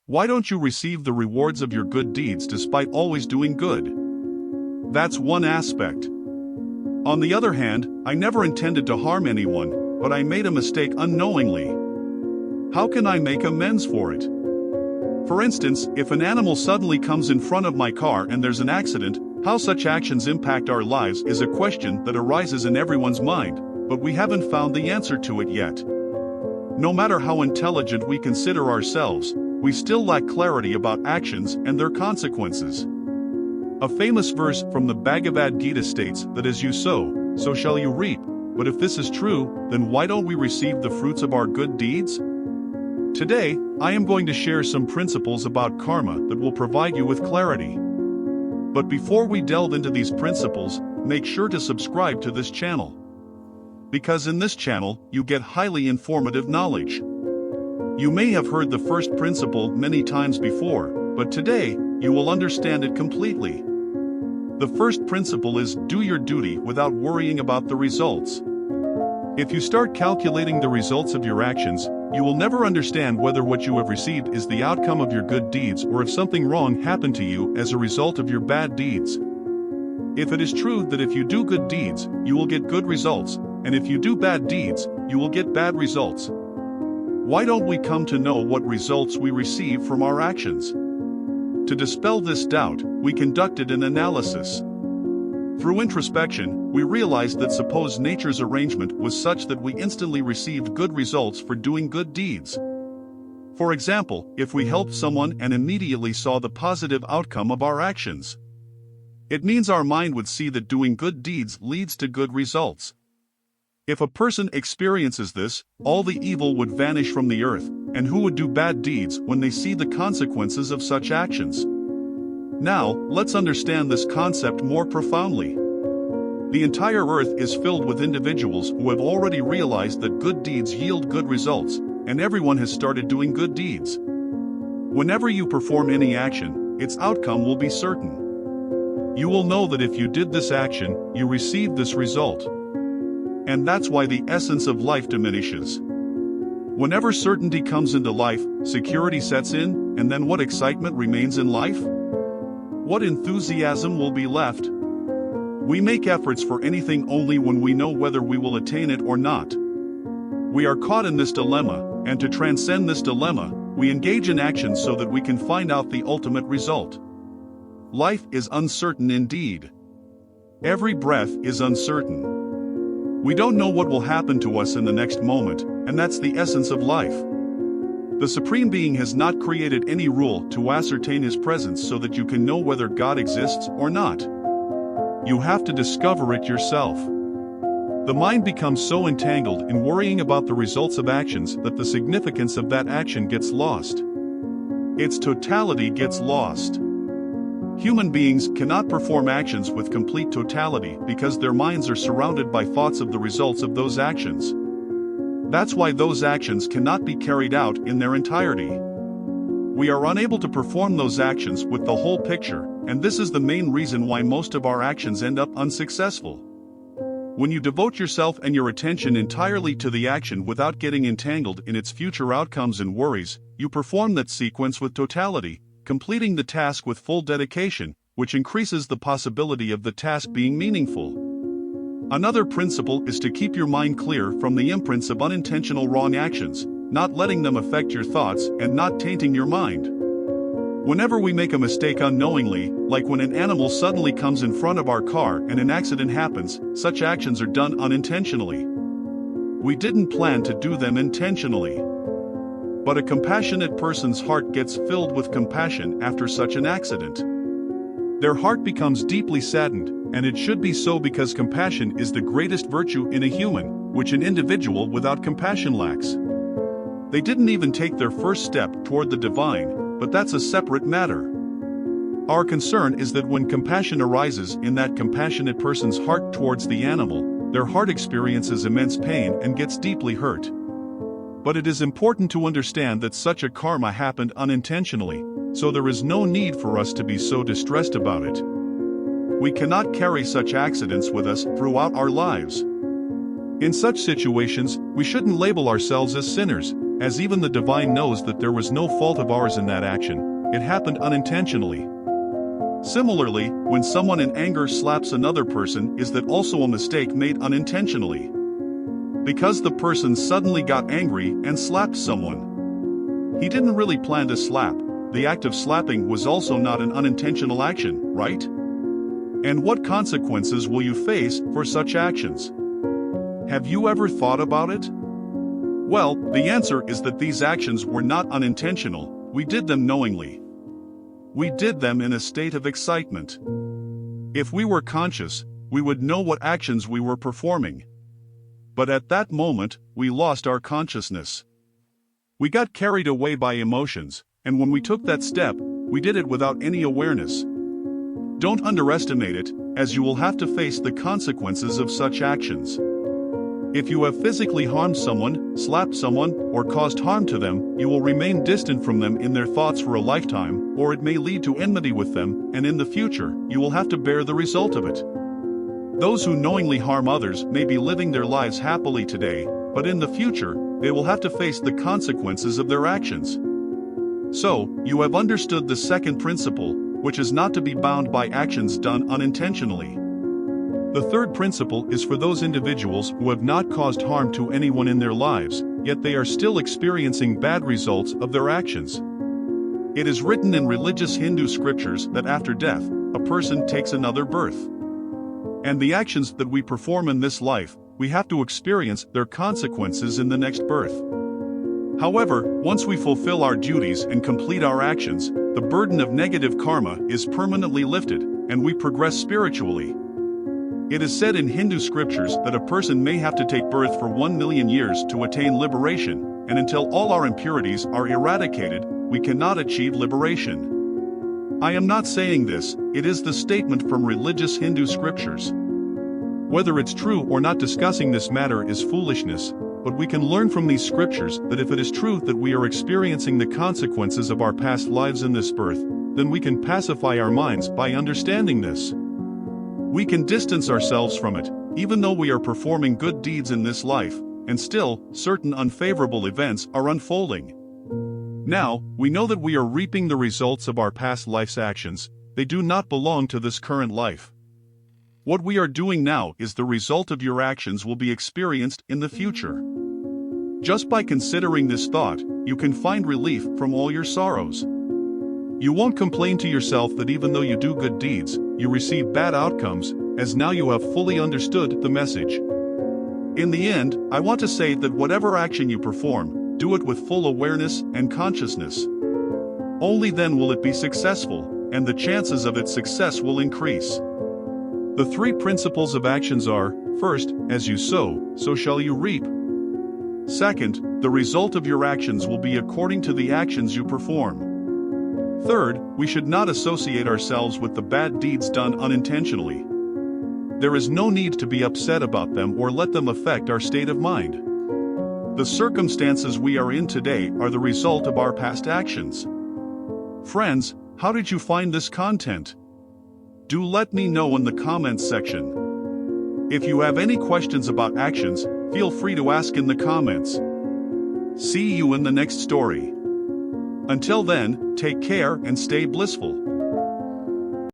Why don't you receive the rewards of your good deeds despite always doing good? That's one aspect. On the other hand, I never intended to harm anyone, but I made a mistake unknowingly. How can I make amends for it? For instance, if an animal suddenly comes in front of my car and there's an accident, how such actions impact our lives is a question that arises in everyone's mind, but we haven't found the answer to it yet. No matter how intelligent we consider ourselves, we still lack clarity about actions and their consequences. A famous verse from the Bhagavad Gita states that as you sow, so shall you reap. But if this is true, then why don't we receive the fruits of our good deeds? Today, I am going to share some principles about karma that will provide you with clarity. But before we delve into these principles, make sure to subscribe to this channel. Because in this channel, you get highly informative knowledge. You may have heard the first principle many times before, but today, you will understand it completely. The first principle is do your duty without worrying about the results. If you start calculating the results of your actions, you will never understand whether what you have received is the outcome of your good deeds or if something wrong happened to you as a result of your bad deeds. If it is true that if you do good deeds, you will get good results, and if you do bad deeds, you will get bad results. Why don't we come to know what results we receive from our actions? To dispel this doubt, we conducted an analysis. Through introspection, we realized that suppose nature's arrangement was such that we instantly received good results for doing good deeds. For example, if we helped someone and immediately saw the positive outcome of our actions, it means our mind would see that doing good deeds leads to good results. If a person experiences this, all the evil would vanish from the earth, and who would do bad deeds when they see the consequences of such actions? Now, let's understand this concept more profoundly. The entire earth is filled with individuals who have already realized that good deeds yield good results, and everyone has started doing good deeds. Whenever you perform any action, its outcome will be certain. You will know that if you did this action, you received this result. And that's why the essence of life diminishes. Whenever certainty comes into life, security sets in, and then what excitement remains in life? What enthusiasm will be left? We make efforts for anything only when we know whether we will attain it or not. We are caught in this dilemma, and to transcend this dilemma, we engage in action so that we can find out the ultimate result. Life is uncertain indeed. Every breath is uncertain. We don't know what will happen to us in the next moment, and that's the essence of life. The Supreme Being has not created any rule to ascertain His presence so that you can know whether God exists or not. You have to discover it yourself. The mind becomes so entangled in worrying about the results of actions that the significance of that action gets lost. Its totality gets lost. Human beings cannot perform actions with complete totality because their minds are surrounded by thoughts of the results of those actions. That's why those actions cannot be carried out in their entirety. We are unable to perform those actions with the whole picture, and this is the main reason why most of our actions end up unsuccessful. When you devote yourself and your attention entirely to the action without getting entangled in its future outcomes and worries, you perform that sequence with totality, completing the task with full dedication, which increases the possibility of the task being meaningful. Another principle is to keep your mind clear from the imprints of unintentional wrong actions, not letting them affect your thoughts and not tainting your mind. Whenever we make a mistake unknowingly, like when an animal suddenly comes in front of our car and an accident happens, such actions are done unintentionally. We didn't plan to do them intentionally. But a compassionate person's heart gets filled with compassion after such an accident. Their heart becomes deeply saddened, and it should be so because compassion is the greatest virtue in a human, which an individual without compassion lacks. They didn't even take their first step toward the divine, but that's a separate matter. Our concern is that when compassion arises in that compassionate person's heart towards the animal, their heart experiences immense pain and gets deeply hurt. But it is important to understand that such a karma happened unintentionally, so there is no need for us to be so distressed about it. We cannot carry such accidents with us throughout our lives. In such situations, we shouldn't label ourselves as sinners, as even the divine knows that there was no fault of ours in that action, it happened unintentionally. Similarly, when someone in anger slaps another person, is that also a mistake made unintentionally? Because the person suddenly got angry and slapped someone. He didn't really plan to slap. The act of slapping was also not an unintentional action, right? And what consequences will you face for such actions? Have you ever thought about it? Well, the answer is that these actions were not unintentional, we did them knowingly. We did them in a state of excitement. If we were conscious, we would know what actions we were performing. But at that moment, we lost our consciousness. We got carried away by emotions, and when we took that step, we did it without any awareness. Don't underestimate it, as you will have to face the consequences of such actions. If you have physically harmed someone, slapped someone, or caused harm to them, you will remain distant from them in their thoughts for a lifetime, or it may lead to enmity with them, and in the future, you will have to bear the result of it. Those who knowingly harm others may be living their lives happily today, but in the future, they will have to face the consequences of their actions. So, you have understood the second principle, which is not to be bound by actions done unintentionally. The third principle is for those individuals who have not caused harm to anyone in their lives, yet they are still experiencing bad results of their actions. It is written in religious Hindu scriptures that after death, a person takes another birth. And the actions that we perform in this life, we have to experience their consequences in the next birth. However, once we fulfill our duties and complete our actions, the burden of negative karma is permanently lifted, and we progress spiritually. It is said in Hindu scriptures that a person may have to take birth for 1 million years to attain liberation, and until all our impurities are eradicated, we cannot achieve liberation. I am not saying this, it is the statement from religious Hindu scriptures. Whether it's true or not, discussing this matter is foolishness, but we can learn from these scriptures that if it is true that we are experiencing the consequences of our past lives in this birth, then we can pacify our minds by understanding this. We can distance ourselves from it, even though we are performing good deeds in this life, and still, certain unfavorable events are unfolding. Now, we know that we are reaping the results of our past life's actions, they do not belong to this current life. What we are doing now is the result of your actions will be experienced in the future. Just by considering this thought, you can find relief from all your sorrows. You won't complain to yourself that even though you do good deeds, you receive bad outcomes, as now you have fully understood the message. In the end, I want to say that whatever action you perform, do it with full awareness and consciousness. Only then will it be successful, and the chances of its success will increase. The three principles of actions are, first, as you sow, so shall you reap. Second, the result of your actions will be according to the actions you perform. Third, we should not associate ourselves with the bad deeds done unintentionally. There is no need to be upset about them or let them affect our state of mind. The circumstances we are in today are the result of our past actions. Friends, how did you find this content? Do let me know in the comments section. If you have any questions about actions, feel free to ask in the comments. See you in the next story. Until then, take care and stay blissful.